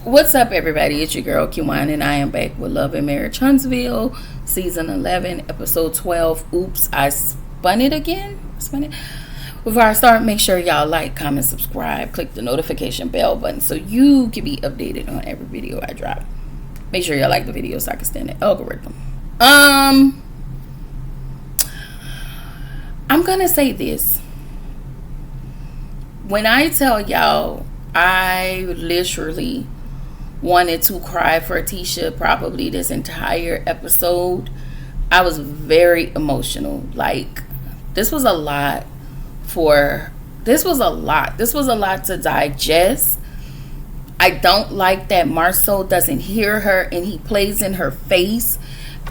What's up, everybody? It's your girl Kiwan, and I am back with Love and Marriage Huntsville, season 11, episode 12. Oops, I spun it again. Before I start, make sure y'all like, comment, subscribe, click the notification bell button so you can be updated on every video I drop. Make sure y'all like the video so I can stand the algorithm. I'm gonna say this. When I tell y'all, I literally wanted to cry for Tisha probably this entire episode. I was very emotional. Like, this was a lot to digest. I don't like that Marceau doesn't hear her and he plays in her face.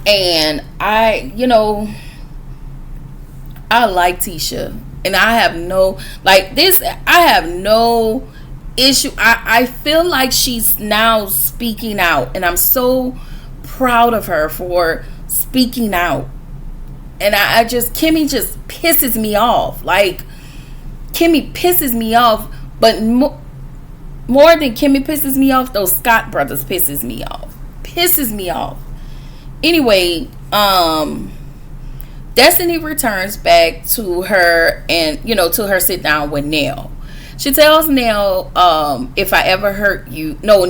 And I like Tisha. And I have no issue. I feel like she's now speaking out, and I'm so proud of her for speaking out. And Kimmy just pisses me off. Like, Kimmy pisses me off, but more than Kimmy pisses me off, those Scott brothers pisses me off. Anyway, Destiny returns back to her and to her sit down with Nell. She tells Nell, if I ever hurt you, Nell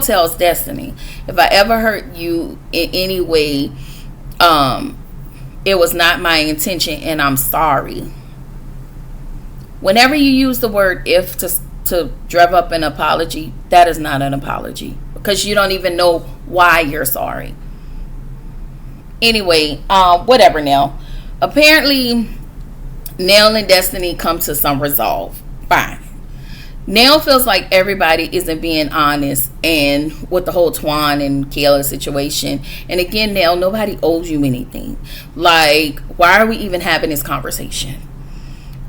tells Destiny, if I ever hurt you in any way, it was not my intention and I'm sorry. Whenever you use the word if to drum up an apology, that is not an apology because you don't even know why you're sorry. Anyway, whatever, Nell. Apparently, Nell and Destiny come to some resolve. Fine. Nell feels like everybody isn't being honest and with the whole Twan and Kayla situation. And again, Nell, nobody owes you anything. Like, why are we even having this conversation?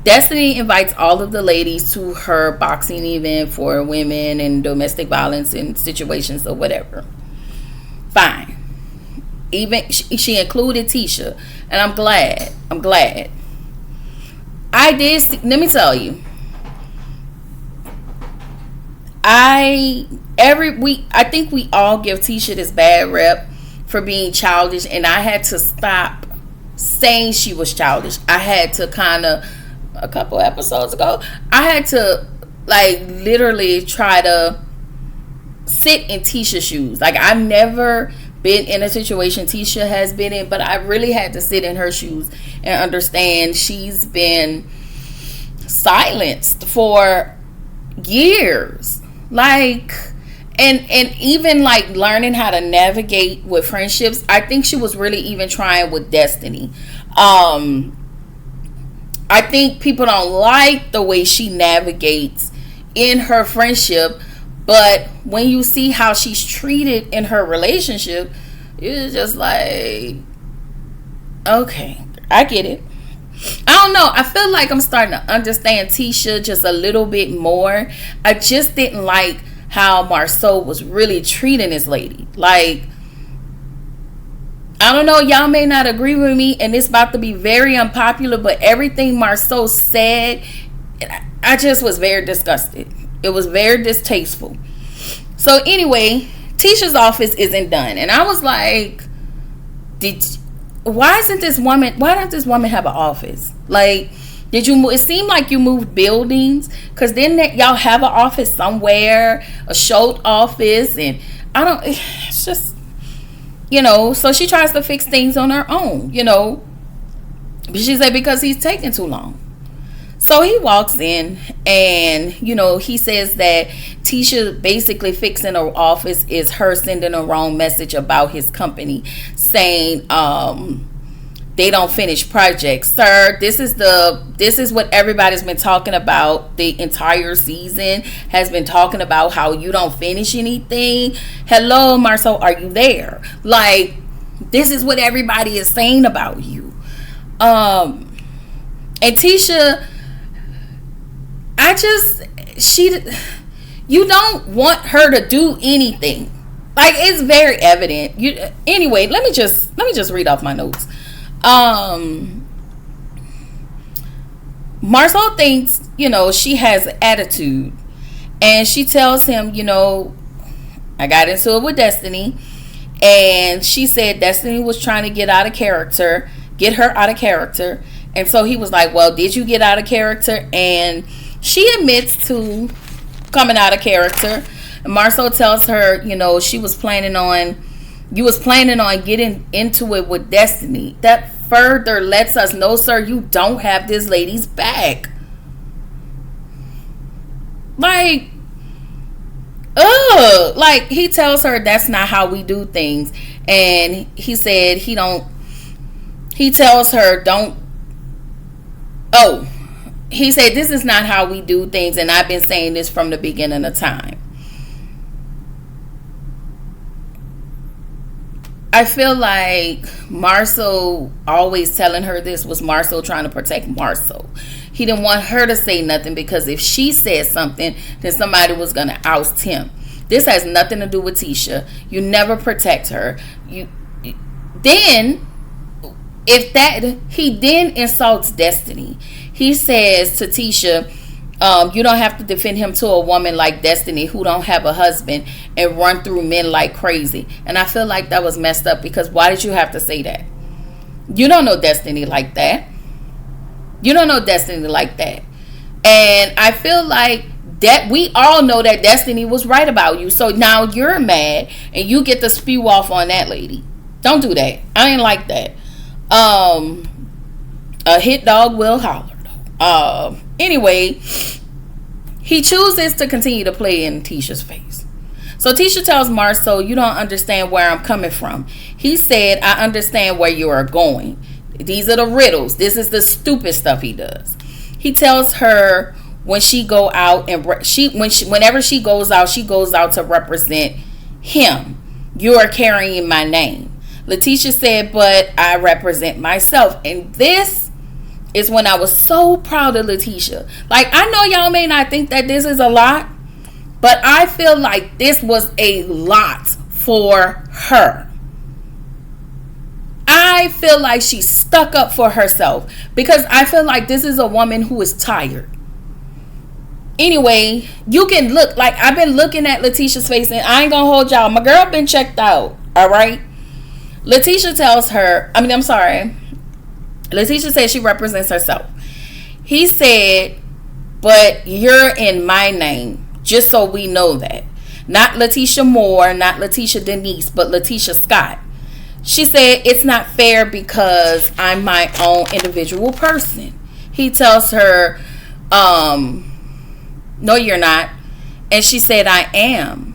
Destiny invites all of the ladies to her boxing event for women and domestic violence and situations or whatever. Fine. Even she included Tisha, and I'm glad. Let me tell you, I think we all give Tisha this bad rep for being childish, and I had to stop saying she was childish. I had to a couple episodes ago, I had to literally try to sit in Tisha's shoes. Like, I've never been in a situation Tisha has been in, but I really had to sit in her shoes and understand she's been silenced for years. And even learning how to navigate with friendships. I think she was really even trying with Destiny. I think people don't like the way she navigates in her friendship. But when you see how she's treated in her relationship, it's just like, okay, I get it. I don't know. I feel like I'm starting to understand Tisha just a little bit more. I just didn't like how Marceau was really treating this lady. Like, I don't know. Y'all may not agree with me, and it's about to be very unpopular, but everything Marceau said, I just was very disgusted. It was very distasteful. So anyway, Tisha's office isn't done. And I was like, why doesn't this woman have an office? Like, it seemed like you moved buildings, because then y'all have an office somewhere, a show office, and it's just, so she tries to fix things on her own, but she said because he's taking too long. So he walks in and, he says that Tisha basically fixing her office is her sending a wrong message about his company, saying they don't finish projects. Sir, this is what everybody's been talking about the entire season, has been talking about how you don't finish anything. Hello, Marceau, are you there? Like, this is what everybody is saying about you. And Tisha, you don't want her to do anything. Like, it's very evident. Anyway, let me just read off my notes. Marceau thinks, she has attitude, And she tells him, I got into it with Destiny. And she said Destiny was trying to get her out of character. And so he was like, well, did you get out of character? And she admits to coming out of character. And Marceau tells her, you was planning on getting into it with Destiny. That further lets us know, sir, you don't have this lady's back. Like, he tells her that's not how we do things. And he said he tells her he said this is not how we do things, and I've been saying this from the beginning of time. I feel like Marceau always telling her this was Marceau trying to protect Marceau. He didn't want her to say nothing, because if she said something, then somebody was going to oust him. This has nothing to do with Tisha. You never protect her. He then insults Destiny. He says to Tisha, you don't have to defend him to a woman like Destiny who don't have a husband and run through men like crazy. And I feel like that was messed up, because why did you have to say that? You don't know Destiny like that. And I feel like that we all know that Destiny was right about you. So now you're mad and you get to spew off on that lady. Don't do that. I ain't like that. A hit dog will holler. Anyway, he chooses to continue to play in Tisha's face. So Tisha tells Marceau, you don't understand where I'm coming from. He said, I understand where you are going. These are the riddles. This is the stupid stuff he does. He tells her when she go out and whenever she goes out to represent him. You are carrying my name. Letitia said, but I represent myself. And this is when I was so proud of Letitia. Like, I know y'all may not think that this is a lot, but I feel like this was a lot for her. I feel like she stuck up for herself, because I feel like this is a woman who is tired. Anyway, you can look, like, I've been looking at Letitia's face, and I ain't gonna hold y'all. My girl been checked out, all right? Letitia said she represents herself. He said, but you're in my name, just so we know that. Not Letitia Moore, not Letitia Denise, but Letitia Scott. She said, it's not fair because I'm my own individual person. He tells her, no, you're not. And she said, I am.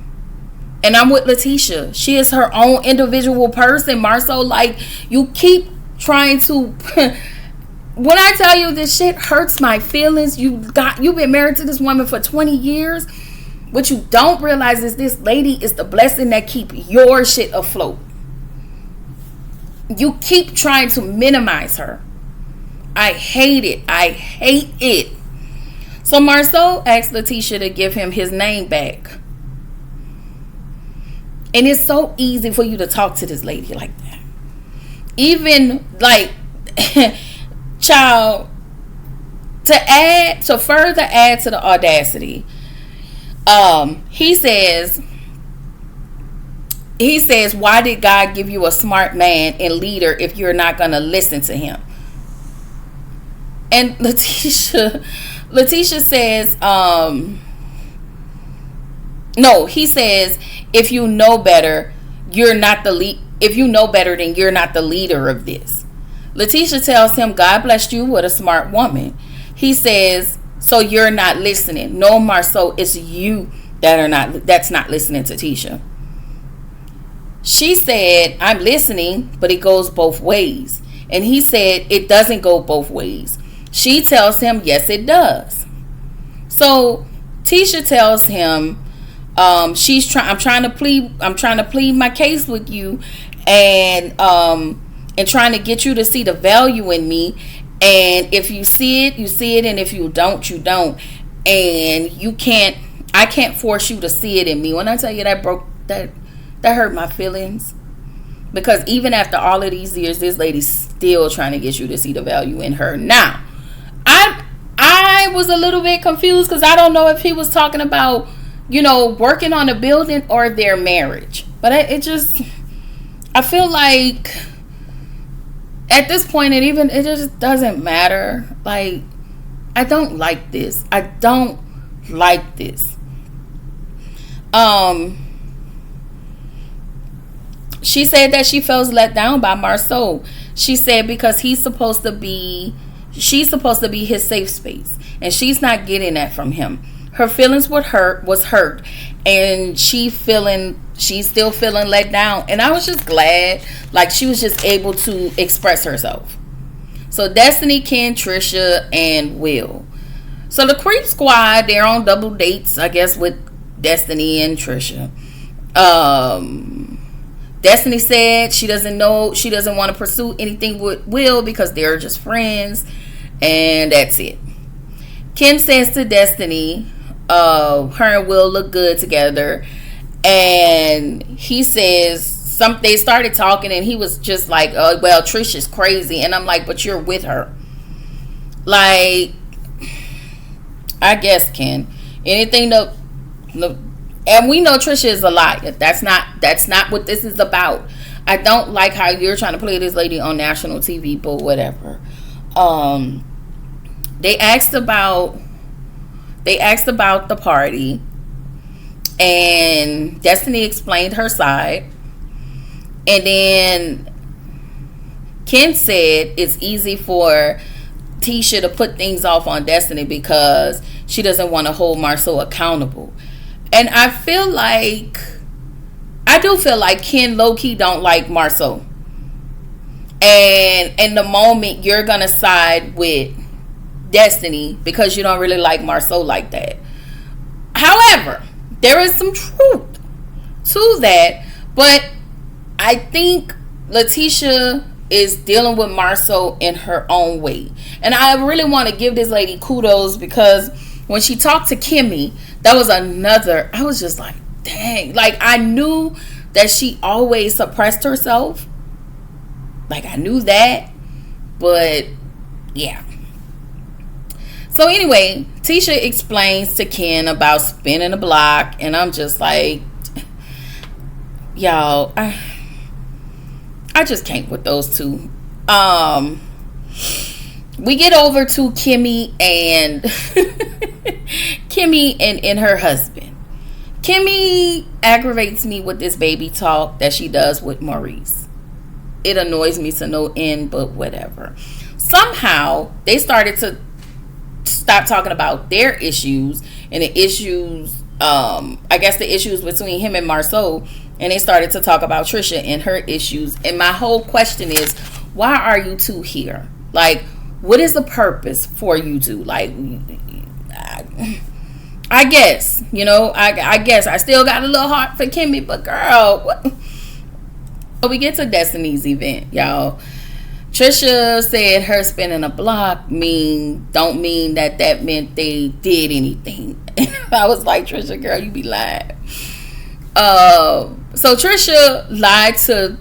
And I'm with Letitia. She is her own individual person, Marceau. Like, you keep trying to... When I tell you this shit hurts my feelings, you've been married to this woman for 20 years. What you don't realize is this lady is the blessing that keep your shit afloat. You keep trying to minimize her. I hate it. So Marceau asked Letitia to give him his name back. And it's so easy for you to talk to this lady like that. Even like, child, to further add to the audacity, he says, why did God give you a smart man and leader if you're not going to listen to him? And Letitia says, no, he says, if you know better, you're not the lead. If you know better, then you're not the leader of this. Letitia tells him, God blessed you with a smart woman. He says, so you're not listening. No, Marceau, it's you that's not listening to Tisha. She said, I'm listening, but it goes both ways. And he said, it doesn't go both ways. She tells him, yes, it does. So Tisha tells him, I'm trying to plead my case with you, and trying to get you to see the value in me. And if you see it, you see it, and if you don't, you don't. And I can't force you to see it in me. When I tell you that hurt my feelings, because even after all of these years, this lady's still trying to get you to see the value in her. Now, I was a little bit confused, because I don't know if he was talking about working on a building or their marriage. But I feel like at this point, it just doesn't matter. Like, I don't like this. I don't like this. She said that she feels let down by Marceau. She said because she's supposed to be his safe space, and she's not getting that from him. Her feelings was hurt, and she's still feeling let down. And I was just glad, like, she was just able to express herself. So Destiny, Ken, Trisha, and Will. So the Creep Squad, they're on double dates, I guess, with Destiny and Trisha. Destiny said she doesn't want to pursue anything with Will because they're just friends, and that's it. Ken says to Destiny, her and Will look good together, and he says they started talking, and he was just like, well, Trisha's crazy. And I'm like, but you're with her. Like, I guess, Ken, anything and we know Trisha is a liar. That's not what this is about. I don't like how you're trying to play this lady on national TV, but whatever. They asked about the party, and Destiny explained her side. And then Ken said it's easy for Tisha to put things off on Destiny because she doesn't want to hold Marceau accountable. And I do feel like Ken low-key don't like Marceau. And in the moment, you're going to side with Destiny because you don't really like Marceau like that. However, there is some truth to that. But I think Letitia is dealing with Marceau in her own way. And I really want to give this lady kudos because when she talked to Kimmy, that was another, I was just like, dang. Like, I knew that she always suppressed herself. Like, I knew that. But, yeah. So, anyway, Tisha explains to Ken about spinning the block. And I'm just like, y'all, I just can't with those two. We get over to Kimmy and her husband. Kimmy aggravates me with this baby talk that she does with Maurice. It annoys me to no end, but whatever. Somehow they started to stop talking about their issues and the issues, I guess the issues between him and Marceau, and they started to talk about Trisha and her issues. And my whole question is, why are you two here? Like, what is the purpose for you two? Like, I guess, I guess I still got a little heart for Kimmy, but girl, what? So we get to Destiny's event, y'all. Trisha said her spinning a block don't mean that meant they did anything. I was like, Trisha, girl, you be lying. So Trisha lied to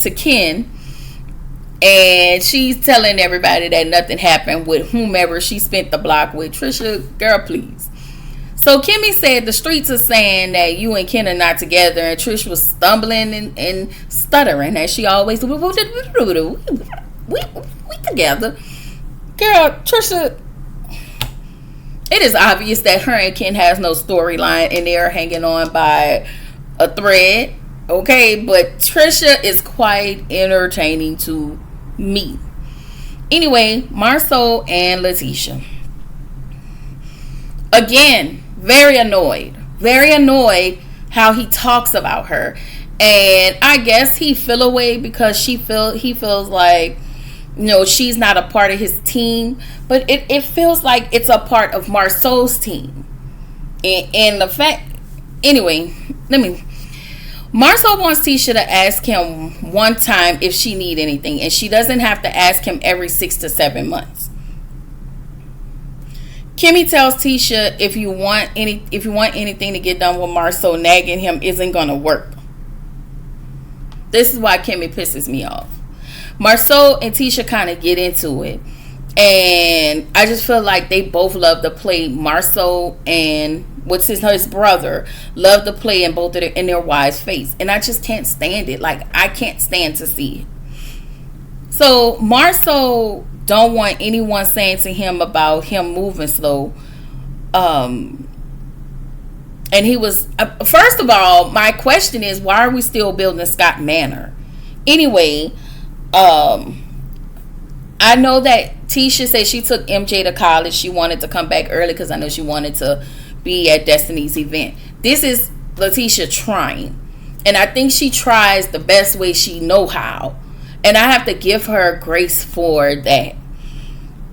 to Ken, and she's telling everybody that nothing happened with whomever she spent the block with. Trisha, girl, please. So Kimmy said the streets are saying that you and Ken are not together, and Trish was stumbling and stuttering as she always do. We together. Girl, Trisha, it is obvious that her and Ken has no storyline and they are hanging on by a thread. Okay, but Trisha is quite entertaining to me. Anyway, Marceau and Letitia. Again, very annoyed how he talks about her. And I guess he feel away because he feels like, she's not a part of his team. But it feels like it's a part of Marceau's team. And the fact, anyway, Marceau wants Tisha to ask him one time if she need anything, and she doesn't have to ask him every 6 to 7 months. Kimmy tells Tisha if you want anything to get done with Marceau, nagging him isn't gonna work. This is why Kimmy pisses me off. Marceau and Tisha kind of get into it, and I just feel like they both love to play Marceau and what's his brother, love to play in both of in their wives' face. And I just can't stand it. Like, I can't stand to see it. So Marceau don't want anyone saying to him about him moving slow. And he was, first of all, my question is, why are we still building Scott Manor? Anyway, I know that Tisha said she took MJ to college. She wanted to come back early because I know she wanted to be at Destiny's event. This is Letitia trying. And I think she tries the best way she know how. And I have to give her grace for that.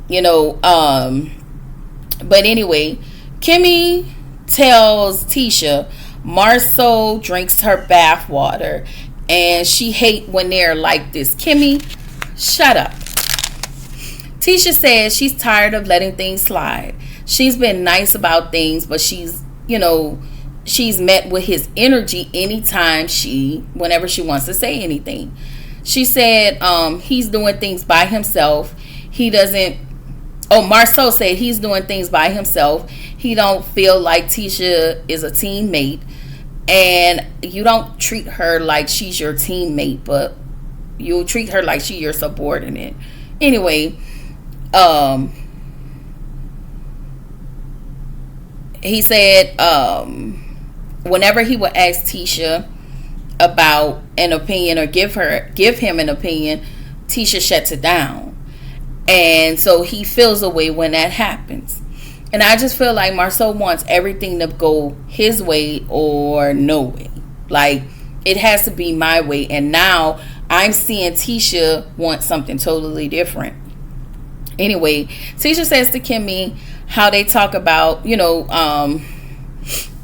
You know, but anyway, Kimmy tells Tisha Marceau drinks her bath water and she hate when they're like this. Kimmy, shut up. Tisha says she's tired of letting things slide. She's been nice about things, but she's met with his energy whenever she wants to say anything. She said he's doing things by himself. Marceau said he's doing things by himself. He don't feel like Tisha is a teammate. And you don't treat her like she's your teammate, but you'll treat her like she's your subordinate. Anyway, he said whenever he would ask Tisha about an opinion or give him an opinion, Tisha shuts it down. And so he feels a way when that happens. And I just feel like Marceau wants everything to go his way or no way. Like, it has to be my way. And now I'm seeing Tisha want something totally different. Anyway, Tisha says to Kimmy how they talk about,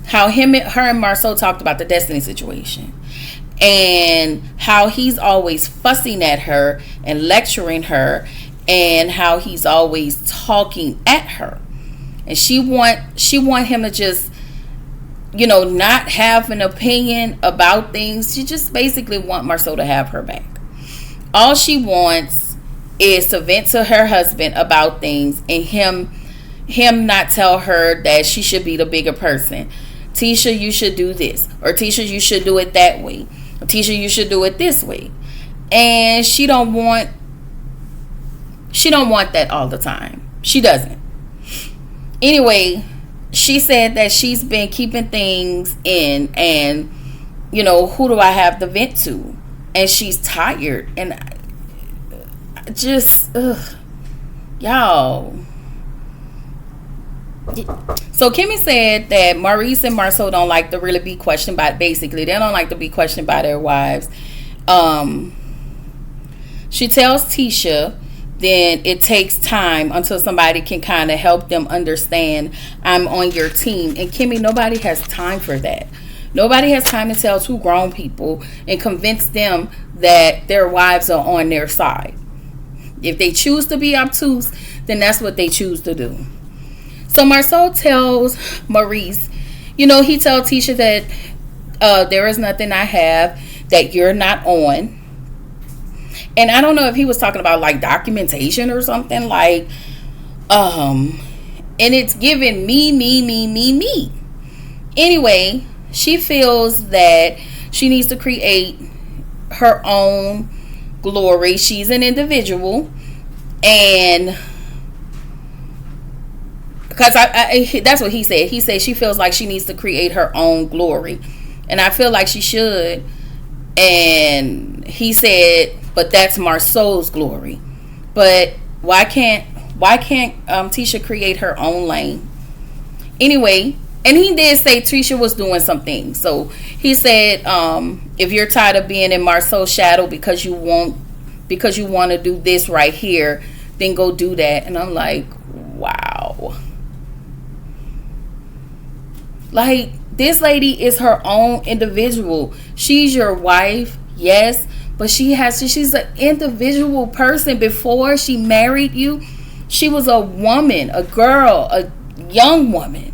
how her and Marceau talked about the Destiny situation. And how he's always fussing at her and lecturing her. And how he's always talking at her. And she want him to just, not have an opinion about things. She just basically want Marceau to have her back. All she wants is to vent to her husband about things and him not tell her that she should be the bigger person. Tisha, you should do this. Or Tisha, you should do it that way. Or Tisha, you should do it this way. And she don't want that all the time. She doesn't. Anyway, she said that she's been keeping things in and, who do I have to vent to? And she's tired. And just, y'all. So Kimmy said that Maurice and Marceau don't like to really be questioned by, basically, they don't like to be questioned by their wives. She tells Tisha then it takes time until somebody can kind of help them understand I'm on your team. And Kimmy, nobody has time for that. Nobody has time to tell two grown people and convince them that their wives are on their side. If they choose to be obtuse, then that's what they choose to do. So Marceau tells Maurice, he tells Tisha that there is nothing I have that you're not on. And I don't know if he was talking about like documentation or something like, and it's giving me. Anyway, she feels that she needs to create her own glory. She's an individual. And because that's what he said. He said she feels like she needs to create her own glory. And I feel like she should. And he said, but that's Marceau's glory. But why can't Tisha create her own lane? Anyway, and he did say Tisha was doing some things. So he said, if you're tired of being in Marceau's shadow because you want to do this right here, then go do that. And I'm like, wow. Like, this lady is her own individual. She's your wife, yes, but she's an individual person. Before she married you, she was a woman, a girl, a young woman.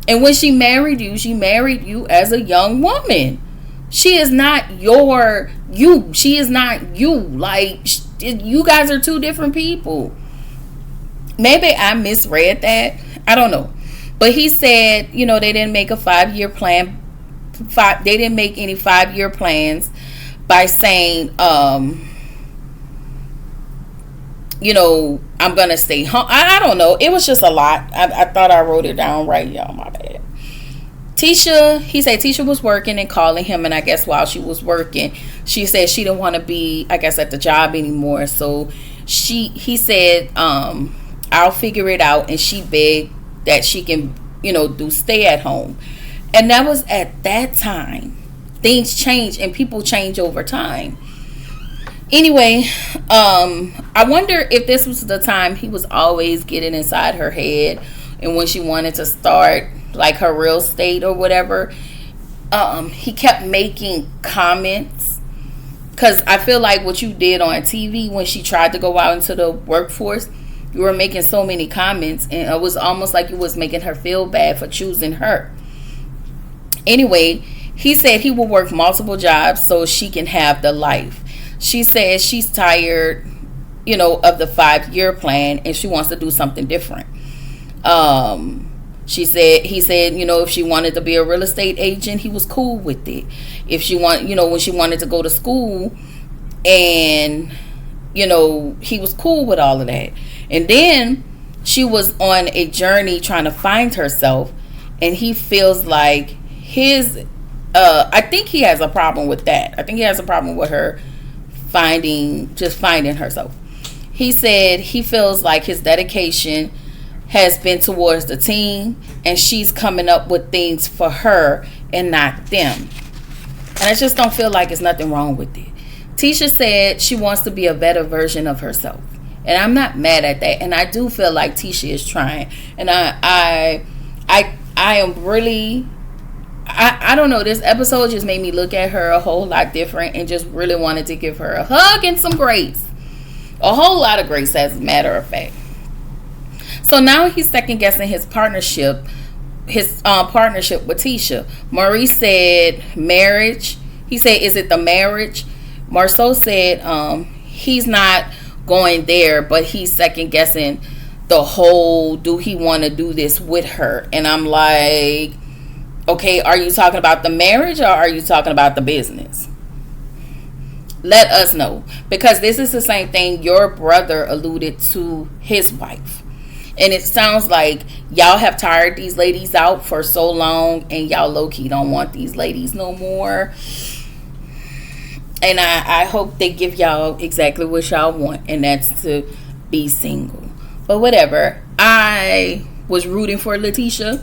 And when she married you as a young woman. She is not you. She is not you. Like, you guys are two different people. Maybe I misread that. I don't know. But he said, they didn't make a 5-year plan. They didn't make any 5-year plans by saying, I'm going to stay home. I don't know. It was just a lot. I thought I wrote it down right, y'all. My bad. He said Tisha was working and calling him, and I guess while she was working, she said she didn't want to be, I guess, at the job anymore. So he said, I'll figure it out, and she begged that she can, do stay at home. And that was at that time. Things change, and people change over time. Anyway, I wonder if this was the time he was always getting inside her head, and when she wanted to start like her real estate or whatever, he kept making comments. Because I feel like what you did on TV when she tried to go out into the workforce, you were making so many comments, and it was almost like you was making her feel bad for choosing her. Anyway, he said he will work multiple jobs so she can have the life. She says she's tired, of the 5-year plan, and she wants to do something different. He said, if she wanted to be a real estate agent, he was cool with it. If she when she wanted to go to school, and, he was cool with all of that. And then she was on a journey trying to find herself, and he feels like I think he has a problem with that. I think he has a problem with her finding herself. He said he feels like his dedication has been towards the team, and she's coming up with things for her and not them. And I just don't feel like there's nothing wrong with it. Tisha said she wants to be a better version of herself, and I'm not mad at that. And I do feel like Tisha is trying, and I am really, I don't know, this episode just made me look at her a whole lot different, and just really wanted to give her a hug and some grace, a whole lot of grace, as a matter of fact. So now he's second guessing his partnership with Tisha. Maurice said marriage. He said, is it the marriage? Marceau said he's not going there, but he's second guessing the whole, do he want to do this with her? And I'm like, okay, are you talking about the marriage, or are you talking about the business? Let us know, because this is the same thing your brother alluded to his wife. And it sounds like y'all have tired these ladies out for so long, and y'all low-key don't want these ladies no more. And I hope they give y'all exactly what y'all want, and that's to be single. But whatever. I was rooting for Letitia.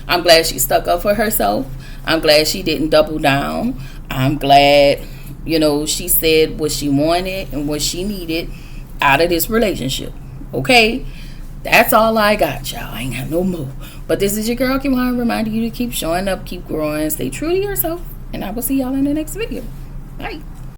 I'm glad she stuck up for herself. I'm glad she didn't double down. I'm glad, she said what she wanted and what she needed out of this relationship. Okay? That's all I got, y'all. I ain't got no more. But this is your girl, Kiwan, reminding you to keep showing up, keep growing, stay true to yourself. And I will see y'all in the next video. Bye.